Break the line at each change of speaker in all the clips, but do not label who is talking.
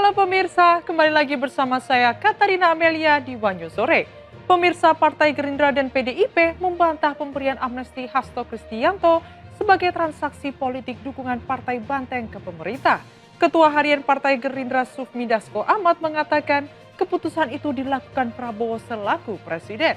Halo pemirsa, kembali lagi bersama saya Katarina Amelia di Wanyu Sore. Pemirsa Partai Gerindra dan PDIP membantah pemberian amnesti Hasto Kristianto sebagai transaksi politik dukungan Partai Banteng ke pemerintah. Ketua Harian Partai Gerindra Sufmi Dasko Ahmad mengatakan keputusan itu dilakukan Prabowo selaku presiden.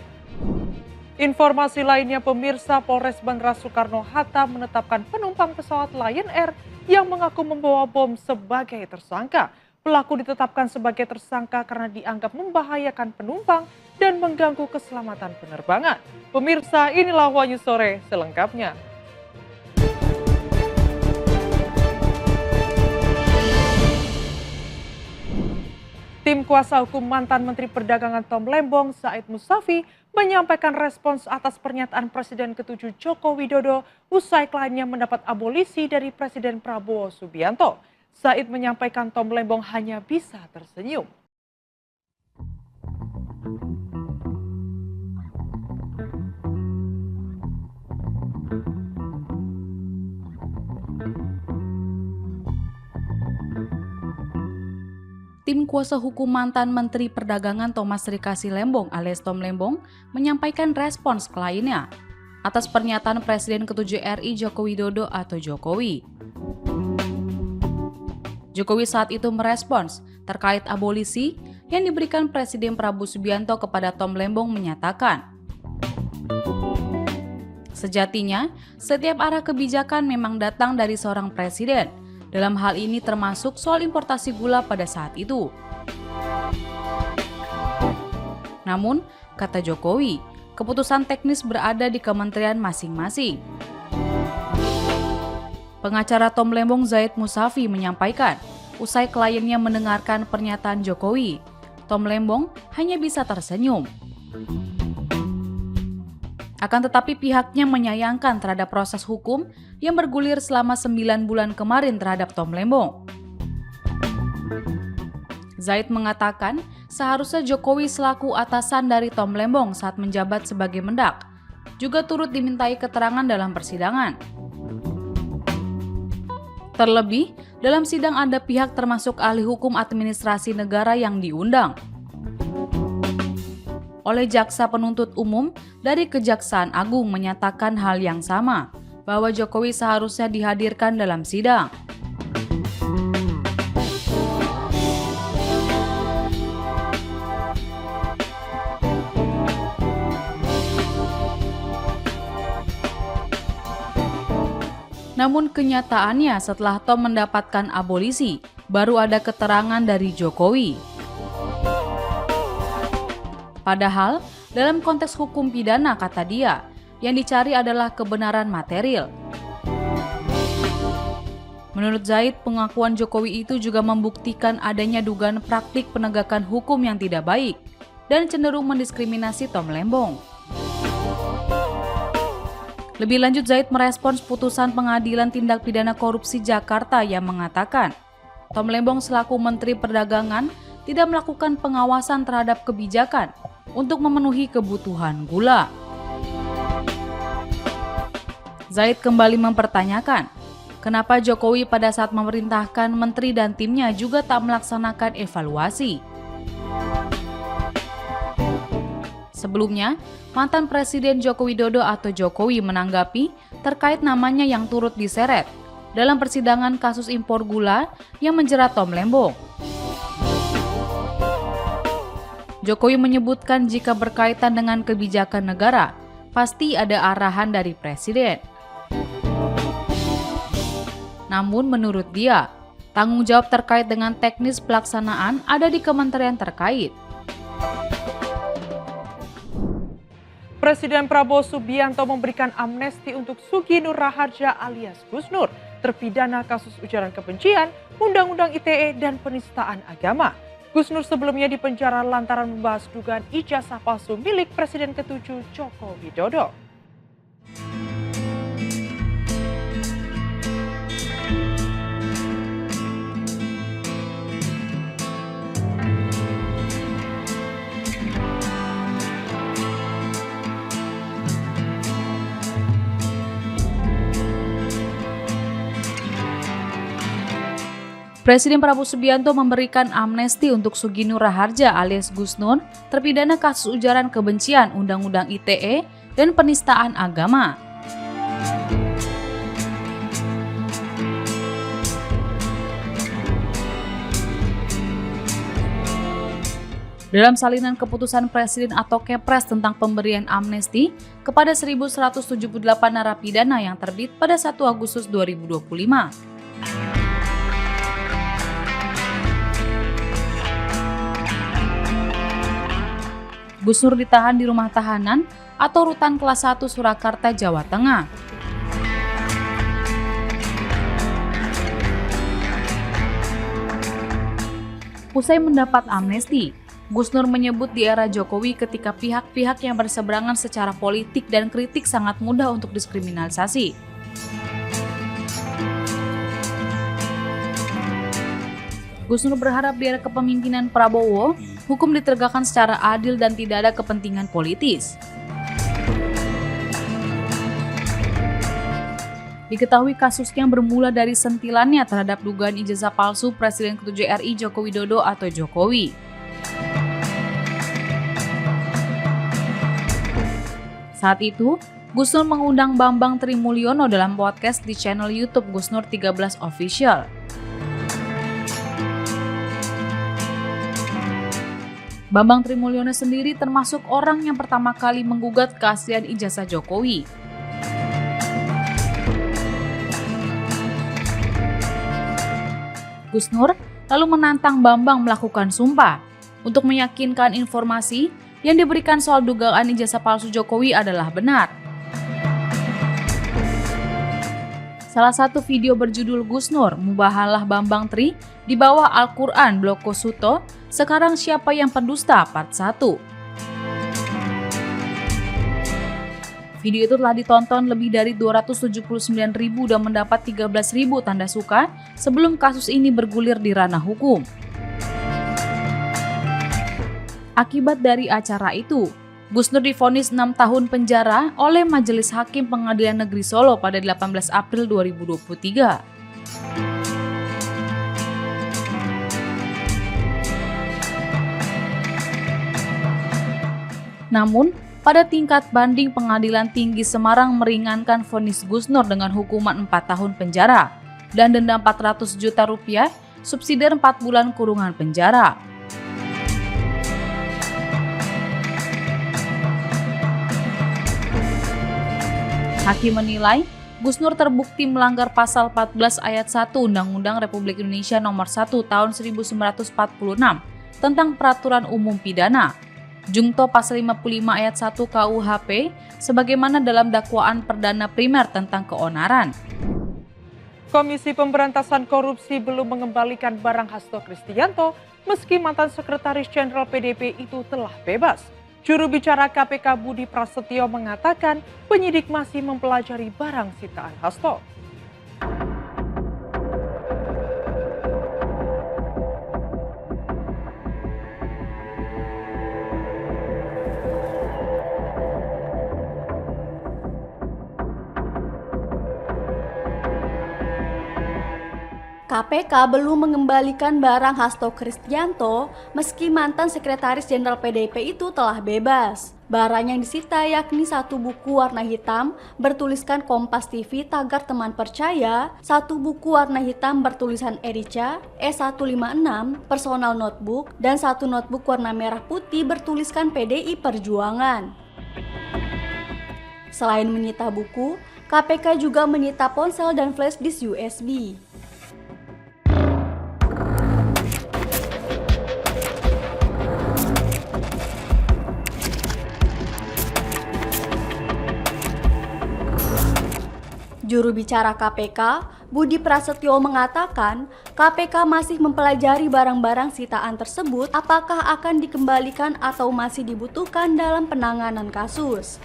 Informasi lainnya pemirsa, Polres Bandara Soekarno-Hatta menetapkan penumpang pesawat Lion Air yang mengaku membawa bom sebagai tersangka. Pelaku ditetapkan sebagai tersangka karena dianggap membahayakan penumpang dan mengganggu keselamatan penerbangan. Pemirsa, inilah Wanyu Sore selengkapnya. Tim kuasa hukum mantan Menteri Perdagangan Tom Lembong, Said Musafi, menyampaikan respons atas pernyataan Presiden ke-7 Joko Widodo usai kliennya mendapat abolisi dari Presiden Prabowo Subianto. Said menyampaikan Tom Lembong hanya bisa tersenyum.
Tim kuasa hukum mantan Menteri Perdagangan Thomas Rikasi Lembong alias Tom Lembong menyampaikan respons kliennya atas pernyataan Presiden ke-7 RI Joko Widodo atau Jokowi. Jokowi saat itu merespons terkait abolisi yang diberikan Presiden Prabowo Subianto kepada Tom Lembong menyatakan, sejatinya setiap arah kebijakan memang datang dari seorang presiden. Dalam hal ini termasuk soal importasi gula pada saat itu. Namun, kata Jokowi, keputusan teknis berada di kementerian masing-masing. Pengacara Tom Lembong Said Musafi menyampaikan, usai kliennya mendengarkan pernyataan Jokowi, Tom Lembong hanya bisa tersenyum. Akan tetapi pihaknya menyayangkan terhadap proses hukum yang bergulir selama 9 bulan kemarin terhadap Tom Lembong. Zaid mengatakan seharusnya Jokowi selaku atasan dari Tom Lembong saat menjabat sebagai Mendak juga turut dimintai keterangan dalam persidangan. Terlebih, dalam sidang ada pihak termasuk ahli hukum administrasi negara yang diundang oleh Jaksa Penuntut Umum dari Kejaksaan Agung menyatakan hal yang sama, bahwa Jokowi seharusnya dihadirkan dalam sidang. Namun kenyataannya setelah Tom mendapatkan abolisi, baru ada keterangan dari Jokowi. Padahal, dalam konteks hukum pidana, kata dia, yang dicari adalah kebenaran material. Menurut Zaid, pengakuan Jokowi itu juga membuktikan adanya dugaan praktik penegakan hukum yang tidak baik dan cenderung mendiskriminasi Tom Lembong. Lebih lanjut, Zaid merespons putusan Pengadilan Tindak Pidana Korupsi Jakarta yang mengatakan Tom Lembong selaku Menteri Perdagangan tidak melakukan pengawasan terhadap kebijakan untuk memenuhi kebutuhan gula. Zaid kembali mempertanyakan, kenapa Jokowi pada saat memerintahkan menteri dan timnya juga tak melaksanakan evaluasi. Sebelumnya, mantan Presiden Joko Widodo atau Jokowi menanggapi terkait namanya yang turut diseret dalam persidangan kasus impor gula yang menjerat Tom Lembong. Jokowi menyebutkan jika berkaitan dengan kebijakan negara, pasti ada arahan dari presiden. Namun menurut dia, tanggung jawab terkait dengan teknis pelaksanaan ada di kementerian terkait.
Presiden Prabowo Subianto memberikan amnesti untuk Sugi Nur Raharja alias Gus Nur, terpidana kasus ujaran kebencian, Undang-Undang ITE dan penistaan agama. Gus Nur sebelumnya dipenjara lantaran membahas dugaan ijazah palsu milik Presiden ke-7 Joko Widodo.
Presiden Prabowo Subianto memberikan amnesti untuk Sugi Nur Raharja alias Gus Nur, terpidana kasus ujaran kebencian Undang-Undang ITE dan penistaan agama. Dalam salinan keputusan Presiden atau Kepres tentang pemberian amnesti kepada 1.178 narapidana yang terbit pada 1 Agustus 2025. Gus Nur ditahan di rumah tahanan atau Rutan Kelas 1 Surakarta, Jawa Tengah. Usai mendapat amnesti, Gus Nur menyebut di era Jokowi ketika pihak-pihak yang berseberangan secara politik dan kritik sangat mudah untuk diskriminalisasi. Gus Nur berharap di era kepemimpinan Prabowo, hukum ditegakkan secara adil dan tidak ada kepentingan politis. Diketahui kasusnya bermula dari sentilannya terhadap dugaan ijazah palsu Presiden ke-7 RI Joko Widodo atau Jokowi. Saat itu, Gus Nur mengundang Bambang Trimulyono dalam podcast di channel YouTube Gus Nur 13 Official. Bambang Trimulyono sendiri termasuk orang yang pertama kali menggugat keaslian ijazah Jokowi. Gus Nur lalu menantang Bambang melakukan sumpah untuk meyakinkan informasi yang diberikan soal dugaan ijazah palsu Jokowi adalah benar. Salah satu video berjudul Gus Nur Mubahalah Bambang Tri di bawah Al-Quran Bloko Suto, Sekarang Siapa Yang Pendusta Part 1. Video itu telah ditonton lebih dari 279.000 dan mendapat 13.000 tanda suka sebelum kasus ini bergulir di ranah hukum. Akibat dari acara itu, Gus Nur divonis 6 tahun penjara oleh Majelis Hakim Pengadilan Negeri Solo pada 18 April 2023. Namun, pada tingkat banding Pengadilan Tinggi Semarang meringankan vonis Gus Nur dengan hukuman 4 tahun penjara dan denda 400 juta rupiah, subsidiar 4 bulan kurungan penjara. Hakim menilai Gus Nur terbukti melanggar pasal 14 ayat 1 Undang-Undang Republik Indonesia Nomor 1 Tahun 1946 tentang Peraturan Umum Pidana, Jungto pasal 55 ayat 1 KUHP sebagaimana dalam dakwaan perdana primer tentang keonaran.
Komisi Pemberantasan Korupsi belum mengembalikan barang Hasto Kristianto meski mantan Sekretaris Jenderal PDIP itu telah bebas. Juru bicara KPK Budi Prasetyo mengatakan penyidik masih mempelajari barang sitaan Hasto.
KPK belum mengembalikan barang Hasto Kristianto meski mantan Sekretaris Jenderal PDIP itu telah bebas. Barang yang disita yakni 1 buku warna hitam bertuliskan Kompas TV tagar teman percaya, 1 buku warna hitam bertulisan Erica E156 personal notebook, dan 1 notebook warna merah putih bertuliskan PDI Perjuangan. Selain menyita buku, KPK juga menyita ponsel dan flash disk USB. Juru bicara KPK, Budi Prasetyo mengatakan KPK masih mempelajari barang-barang sitaan tersebut apakah akan dikembalikan atau masih dibutuhkan dalam penanganan kasus.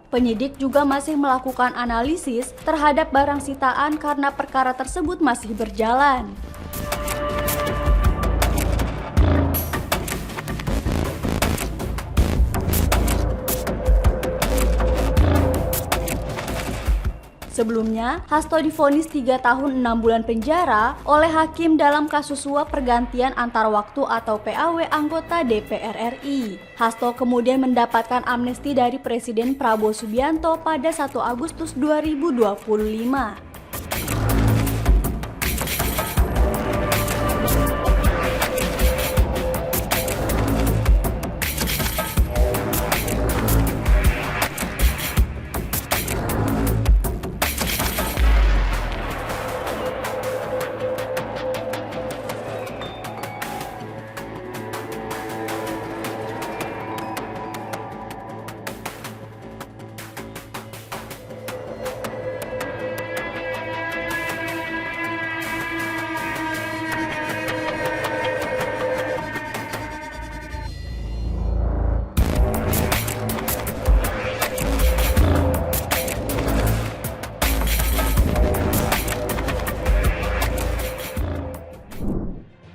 Penyidik juga masih melakukan analisis terhadap barang sitaan karena perkara tersebut masih berjalan. Sebelumnya, Hasto divonis 3 tahun 6 bulan penjara oleh hakim dalam kasus suap pergantian antar waktu atau PAW anggota DPR RI. Hasto kemudian mendapatkan amnesti dari Presiden Prabowo Subianto pada 1 Agustus 2025.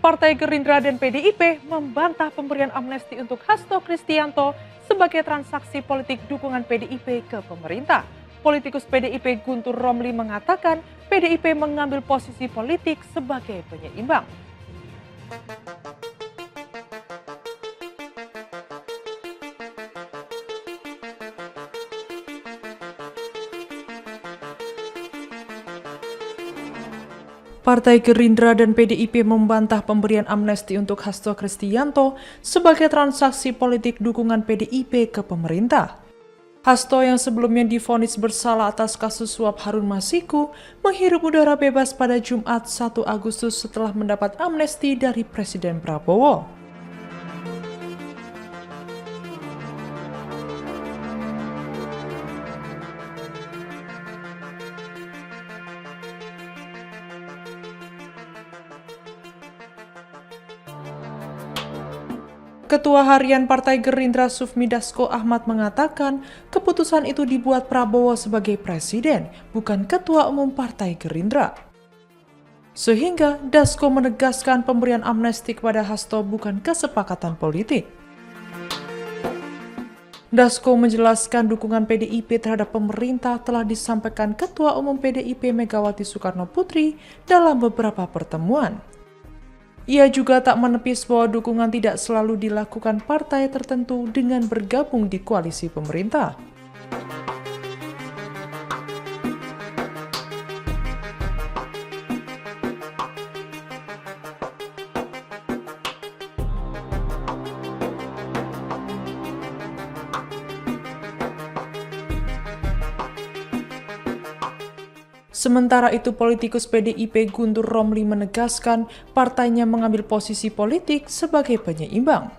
Partai Gerindra dan PDIP membantah pemberian amnesti untuk Hasto Kristianto sebagai transaksi politik dukungan PDIP ke pemerintah. Politikus PDIP Guntur Romli mengatakan PDIP mengambil posisi politik sebagai penyeimbang. Partai Gerindra dan PDIP membantah pemberian amnesti untuk Hasto Kristianto sebagai transaksi politik dukungan PDIP ke pemerintah. Hasto yang sebelumnya divonis bersalah atas kasus suap Harun Masiku menghirup udara bebas pada Jumat 1 Agustus setelah mendapat amnesti dari Presiden Prabowo. Ketua Harian Partai Gerindra Sufmi Dasko Ahmad mengatakan keputusan itu dibuat Prabowo sebagai presiden, bukan Ketua Umum Partai Gerindra. Sehingga Dasko menegaskan pemberian amnesti kepada Hasto bukan kesepakatan politik. Dasko menjelaskan dukungan PDIP terhadap pemerintah telah disampaikan Ketua Umum PDIP Megawati Soekarno Putri dalam beberapa pertemuan. Ia juga tak menepis bahwa dukungan tidak selalu dilakukan partai tertentu dengan bergabung di koalisi pemerintah. Sementara itu, politikus PDIP Guntur Romli menegaskan partainya mengambil posisi politik sebagai penyeimbang.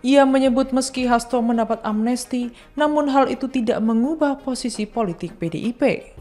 Ia menyebut meski Hasto mendapat amnesti, namun hal itu tidak mengubah posisi politik PDIP.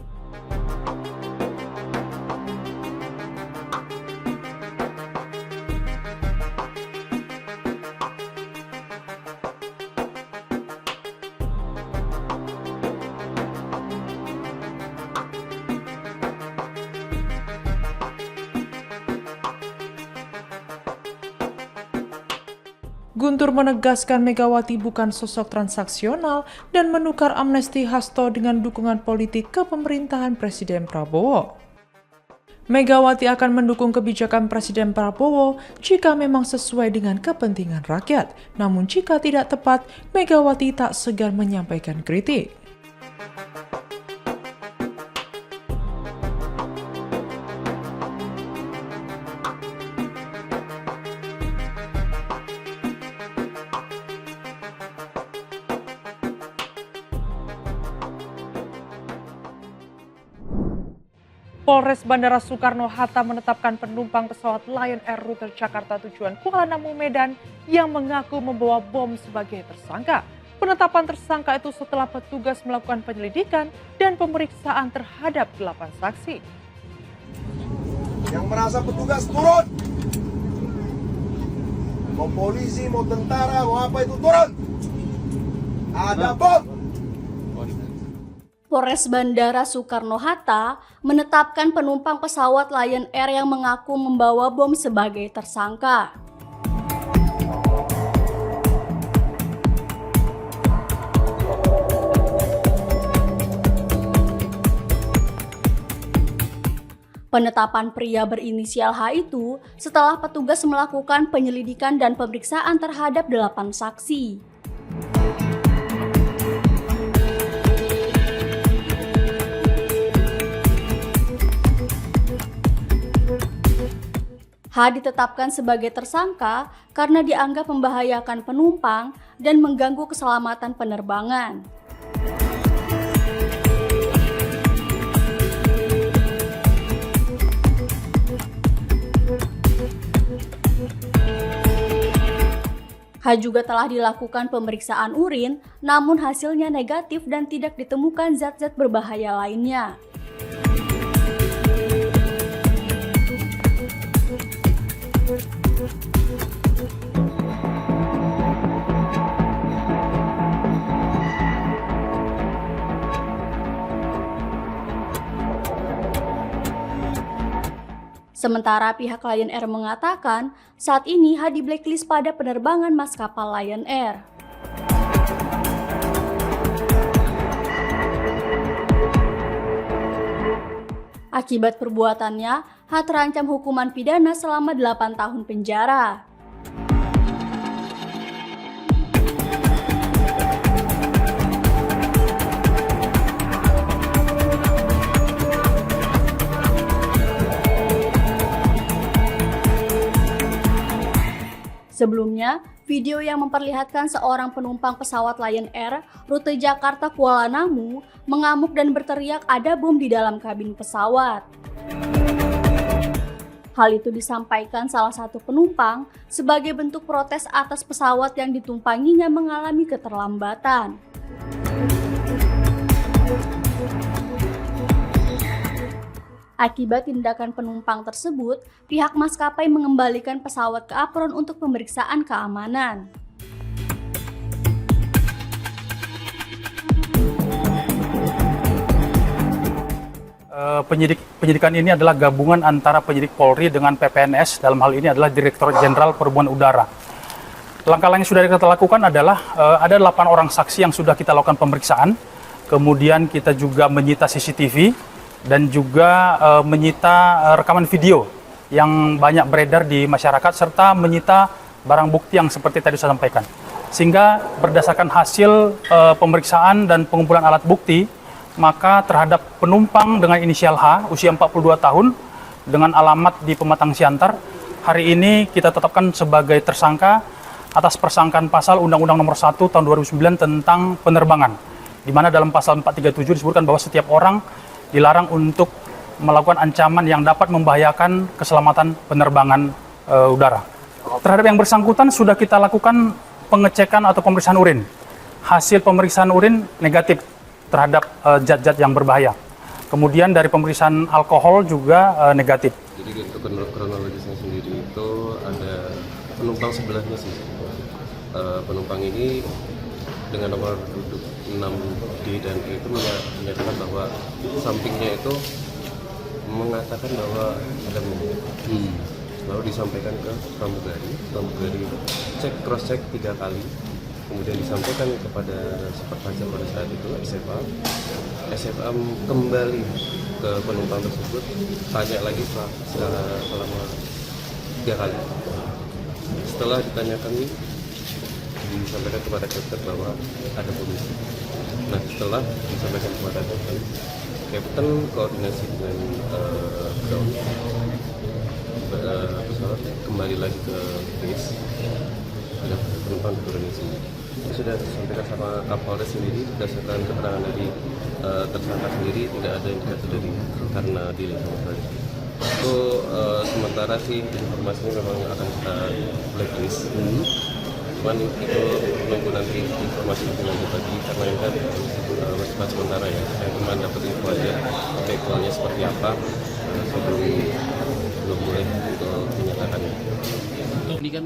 Guntur menegaskan Megawati bukan sosok transaksional dan menukar amnesti Hasto dengan dukungan politik ke pemerintahan Presiden Prabowo. Megawati akan mendukung kebijakan Presiden Prabowo jika memang sesuai dengan kepentingan rakyat. Namun jika tidak tepat, Megawati tak segan menyampaikan kritik. Polres Bandara Soekarno-Hatta menetapkan penumpang pesawat Lion Air rute Jakarta tujuan Kuala Namu Medan yang mengaku membawa bom sebagai tersangka. Penetapan tersangka itu setelah petugas melakukan penyelidikan dan pemeriksaan terhadap 8 saksi.
Yang merasa petugas turun. Mau polisi, mau tentara, mau apa itu turun. Ada bom.
Polres Bandara Soekarno-Hatta menetapkan penumpang pesawat Lion Air yang mengaku membawa bom sebagai tersangka. Penetapan pria berinisial H itu setelah petugas melakukan penyelidikan dan pemeriksaan terhadap 8 saksi. H ditetapkan sebagai tersangka karena dianggap membahayakan penumpang dan mengganggu keselamatan penerbangan. H juga telah dilakukan pemeriksaan urin, namun hasilnya negatif dan tidak ditemukan zat-zat berbahaya lainnya. Sementara pihak Lion Air mengatakan, saat ini H di blacklist pada penerbangan maskapai Lion Air. Akibat perbuatannya, H terancam hukuman pidana selama 8 tahun penjara. Sebelumnya, video yang memperlihatkan seorang penumpang pesawat Lion Air rute Jakarta Kuala Namu mengamuk dan berteriak ada bom di dalam kabin pesawat. Hal itu disampaikan salah satu penumpang sebagai bentuk protes atas pesawat yang ditumpanginya mengalami keterlambatan. Akibat tindakan penumpang tersebut, pihak maskapai mengembalikan pesawat ke apron untuk pemeriksaan keamanan.
Penyidikan ini adalah gabungan antara penyidik Polri dengan PPNS, dalam hal ini adalah Direktur Jenderal Perhubungan Udara. Langkah-langkah yang sudah kita lakukan adalah ada 8 orang saksi yang sudah kita lakukan pemeriksaan, kemudian kita juga menyita CCTV, dan juga menyita rekaman video yang banyak beredar di masyarakat, serta menyita barang bukti yang seperti tadi saya sampaikan. Sehingga berdasarkan hasil pemeriksaan dan pengumpulan alat bukti, maka terhadap penumpang dengan inisial H, usia 42 tahun, dengan alamat di Pematang Siantar, hari ini kita tetapkan sebagai tersangka atas persangkaan pasal Undang-Undang Nomor 1 Tahun 2009 tentang penerbangan, di mana dalam pasal 437 disebutkan bahwa setiap orang dilarang untuk melakukan ancaman yang dapat membahayakan keselamatan penerbangan udara. Terhadap yang bersangkutan sudah kita lakukan pengecekan atau pemeriksaan urin. Hasil pemeriksaan urin negatif terhadap zat-zat yang berbahaya. Kemudian dari pemeriksaan alkohol juga negatif.
Jadi untuk kronologisnya sendiri itu ada penumpang sebelahnya sih. Penumpang ini dengan nomor duduk 6D dan E itu menyatakan bahwa sampingnya itu mengatakan bahwa ada bom. Lalu disampaikan ke pramugari cross check 3 kali, kemudian disampaikan kepada supervisor pada saat itu SFA kembali ke penumpang tersebut, tanya lagi selama 3 kali. Setelah ditanyakan, disampaikan kepada kapten bahwa ada bom. Nah, setelah disampaikan kepada kapten koordinasi dengan ground, pesawat kembali lagi ke base, ada penumpang turun di sini. Sudah disampaikan sama Kapolres sendiri, berdasarkan keterangan dari tersangka sendiri tidak ada indikasi dari karena delay sama sekali. Itu sementara sih informasinya memang akan kita blacklist. Cuman itu menunggu nanti informasi lebih lanjut lagi karena ini kan bersifat sementara ya. Saya cuma dapat info aja faktualnya seperti apa sebelum mulai untuk menyatakannya.
Ini kan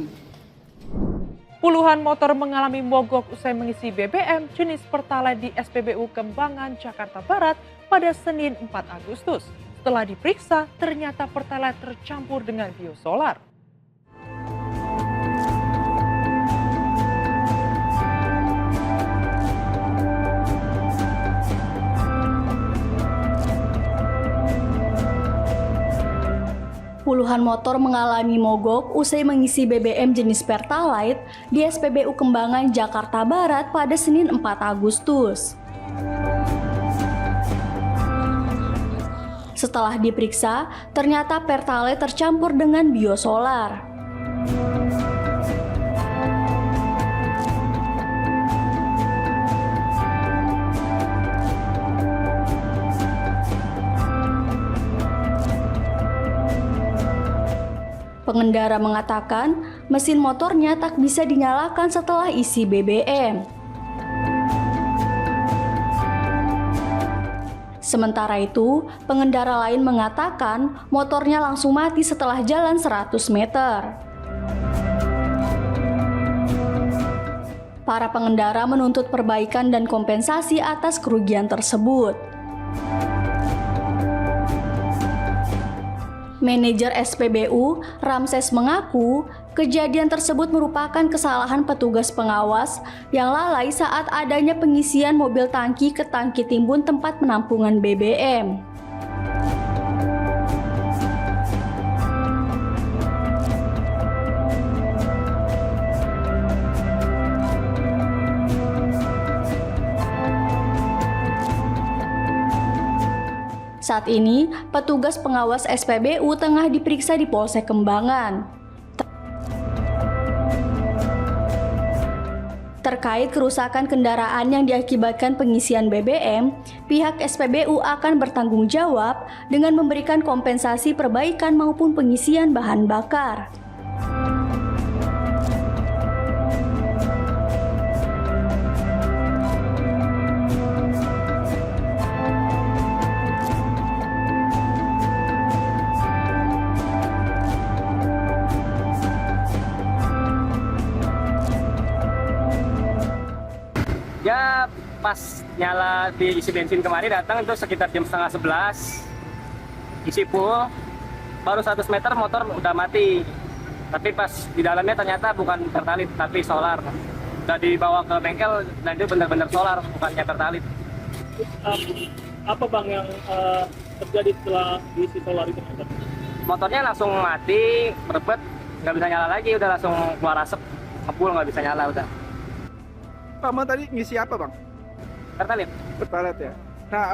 Puluhan motor mengalami mogok usai mengisi BBM jenis Pertalite di SPBU Kembangan, Jakarta Barat pada Senin 4 Agustus. Setelah diperiksa, ternyata Pertalite tercampur dengan biosolar.
puluhan motor mengalami mogok usai mengisi BBM jenis Pertalite di SPBU Kembangan, Jakarta Barat pada Senin 4 Agustus. Setelah diperiksa, ternyata Pertalite tercampur dengan biosolar. Pengendara mengatakan mesin motornya tak bisa dinyalakan setelah isi BBM. Sementara itu, pengendara lain mengatakan motornya langsung mati setelah jalan 100 meter. Para pengendara menuntut perbaikan dan kompensasi atas kerugian tersebut. Manajer SPBU, Ramses, mengaku kejadian tersebut merupakan kesalahan petugas pengawas yang lalai saat adanya pengisian mobil tangki ke tangki timbun tempat penampungan BBM. Saat ini, petugas pengawas SPBU tengah diperiksa di Polsek Kembangan. Terkait kerusakan kendaraan yang diakibatkan pengisian BBM, pihak SPBU akan bertanggung jawab dengan memberikan kompensasi perbaikan maupun pengisian bahan bakar.
Ya pas nyala di isi bensin kemarin datang itu sekitar jam 10:30 isi full, baru 100 meter motor udah mati, tapi pas di dalamnya ternyata bukan Pertalite tapi solar. Udah dibawa ke bengkel dan itu benar-benar solar, bukannya Pertalite.
Apa bang yang terjadi setelah diisi solar itu?
Motornya langsung mati, berbet, nggak bisa nyala lagi, udah langsung keluar asap, ngebul nggak bisa nyala udah.
Bang tadi ngisi apa bang?
Pertalite.
Pertalite ya. Nah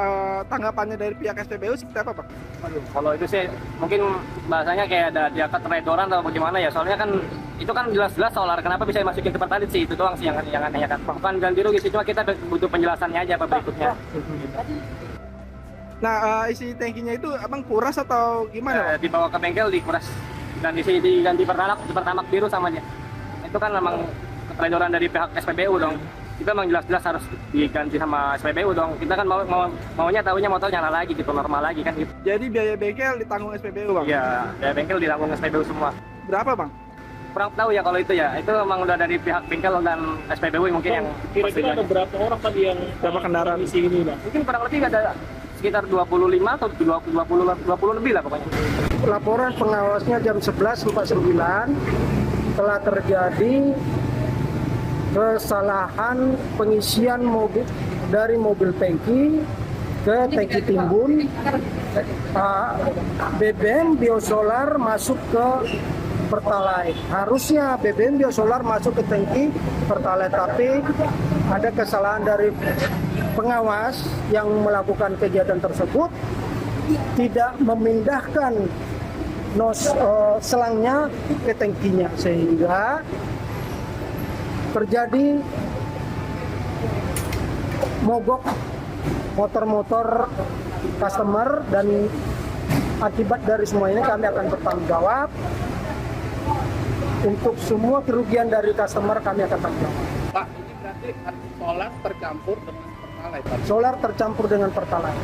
tanggapannya dari pihak SPBU seperti apa bang?
Aduh, kalau itu sih mungkin bahasanya kayak ada dia keteledoran atau bagaimana ya, soalnya kan itu kan jelas-jelas solar, kenapa bisa masukin ke Pertalite sih, itu doang sih yang aneh kan. Bukan ganti rugi sih, cuma kita butuh penjelasannya aja apa berikutnya.
Nah isi tangkinya itu abang kuras atau gimana?
Dibawa ke bengkel dikuras dan diganti pertamax biru sama dia. Itu kan memang keteledoran dari pihak SPBU dong. Itu memang jelas-jelas harus diganti sama SPBU dong. Kita kan maunya tahunya motor nyala lagi gitu, normal lagi kan gitu.
Jadi biaya bengkel ditanggung SPBU bang?
Iya, biaya bengkel ditanggung SPBU semua.
Berapa bang?
Kurang tahu ya kalau itu ya. Itu memang udah dari pihak bengkel dan SPBU mungkin yang
kira-kira ada berapa orang tadi yang berapa kendaraan isi ini bang?
Mungkin kurang lebih ada sekitar 25 atau 20 lebih lah pokoknya.
Laporan pengawasnya jam 11.49 telah terjadi kesalahan pengisian mobil dari mobil tangki ke tangki timbun. BBM biosolar masuk ke Pertalite. Harusnya BBM biosolar masuk ke tangki Pertalite, tapi ada kesalahan dari pengawas yang melakukan kegiatan tersebut, tidak memindahkan selangnya ke tangkinya, sehingga terjadi mogok motor-motor customer, dan akibat dari semua ini kami akan bertanggung jawab. Untuk semua kerugian dari customer kami akan tanggung jawab.
Pak, ini berarti solar tercampur dengan Pertalite.
Solar tercampur dengan Pertalite.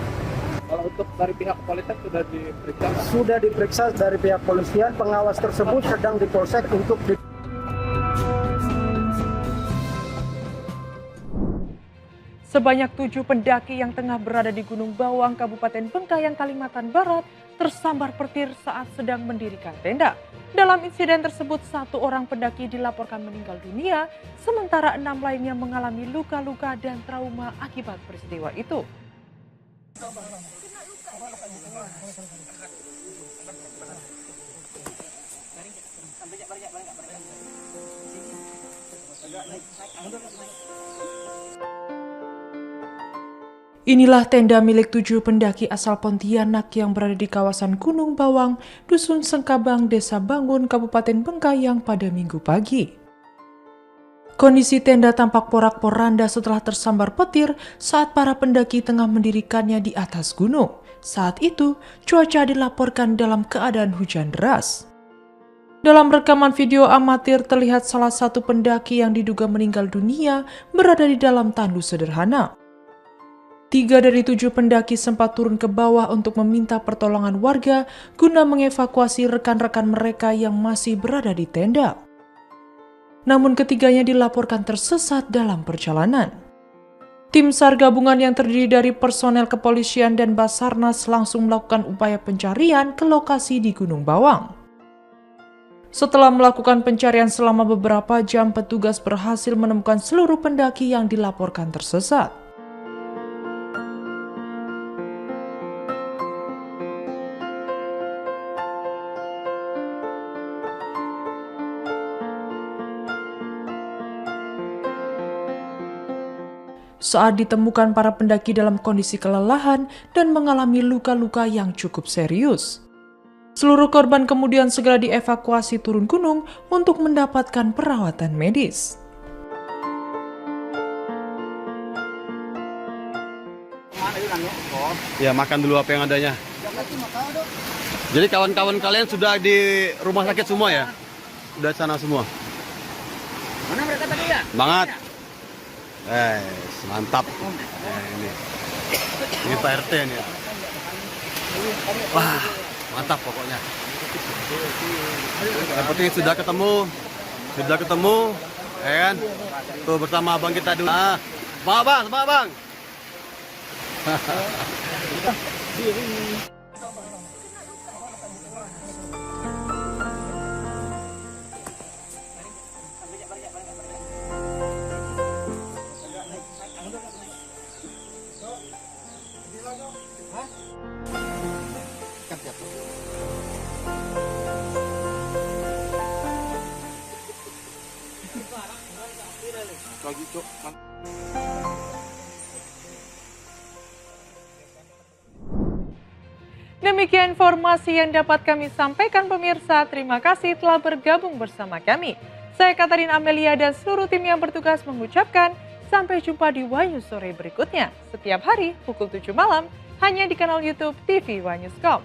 Kalau untuk dari pihak kepolisian sudah diperiksa?
Sudah diperiksa dari pihak polisian, pengawas tersebut sedang di Polsek untuk
Sebanyak 7 pendaki yang tengah berada di Gunung Bawang, Kabupaten Bengkayang, Kalimantan Barat, tersambar petir saat sedang mendirikan tenda. Dalam insiden tersebut, 1 orang pendaki dilaporkan meninggal dunia, sementara 6 lainnya mengalami luka-luka dan trauma akibat peristiwa itu. Inilah tenda milik 7 pendaki asal Pontianak yang berada di kawasan Gunung Bawang, Dusun Sengkabang, Desa Bangun, Kabupaten Bengkayang pada Minggu pagi. Kondisi tenda tampak porak-poranda setelah tersambar petir saat para pendaki tengah mendirikannya di atas gunung. Saat itu, cuaca dilaporkan dalam keadaan hujan deras. Dalam rekaman video amatir terlihat salah satu pendaki yang diduga meninggal dunia berada di dalam tandu sederhana. 3 dari 7 pendaki sempat turun ke bawah untuk meminta pertolongan warga guna mengevakuasi rekan-rekan mereka yang masih berada di tenda. Namun ketiganya dilaporkan tersesat dalam perjalanan. Tim SAR gabungan yang terdiri dari personel kepolisian dan Basarnas langsung melakukan upaya pencarian ke lokasi di Gunung Bawang. Setelah melakukan pencarian selama beberapa jam, petugas berhasil menemukan seluruh pendaki yang dilaporkan tersesat. Saat ditemukan, para pendaki dalam kondisi kelelahan dan mengalami luka-luka yang cukup serius. Seluruh korban kemudian segera dievakuasi turun gunung untuk mendapatkan perawatan medis.
Ya, makan dulu apa yang adanya. Jadi kawan-kawan kalian sudah di rumah sakit semua ya? Sudah sana semua? Mana mereka tadi ya? Semangat. Mantap. Ini Pak RT nih. Wah, mantap pokoknya. Yang penting sudah ketemu, ya kan? Tuh bersama abang kita dulu. Semangat bang.
Demikian informasi yang dapat kami sampaikan pemirsa. Terima kasih telah bergabung bersama kami. Saya Katarina Amelia dan seluruh tim yang bertugas mengucapkan sampai jumpa di Wanyu Sore berikutnya. Setiap hari pukul 7 malam hanya di kanal YouTube TV Wanyuscom.